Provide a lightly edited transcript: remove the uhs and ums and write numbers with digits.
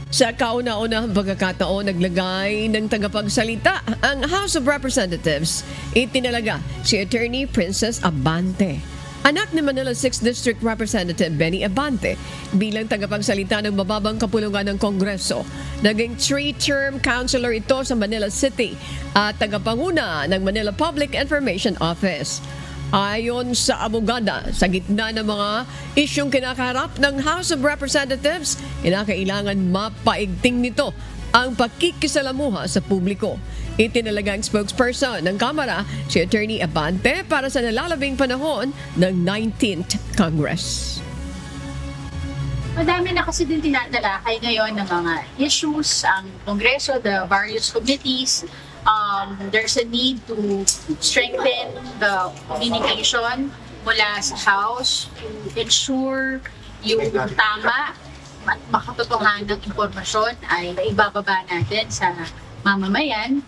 Sa kauna-unahang pagkakataon, naglagay ng tagapagsalita ang House of Representatives. Itinalaga si Attorney Princess Abante, anak ni Manila 6th District Representative Benny Abante, bilang tagapagsalita ng mababang kapulungan ng Kongreso. Naging 3-term councilor ito sa Manila City at tagapanguna ng Manila Public Information Office. Ayon sa abogada, sa gitna ng mga isyong kinakaharap ng House of Representatives, kinakailangan mapaigting nito ang pakikisalamuha sa publiko. Itinalaga ang spokesperson ng Kamara, si Attorney Abante, para sa nalalabing panahon ng 19th Congress. Madami na kasi din tinatalakay ngayon ng mga issues ang Kongreso, the various committees. There's a need to strengthen the communication mula sa House to ensure yung tama at makatotohanan ng impormasyon ay ibababa natin sa mamamayan.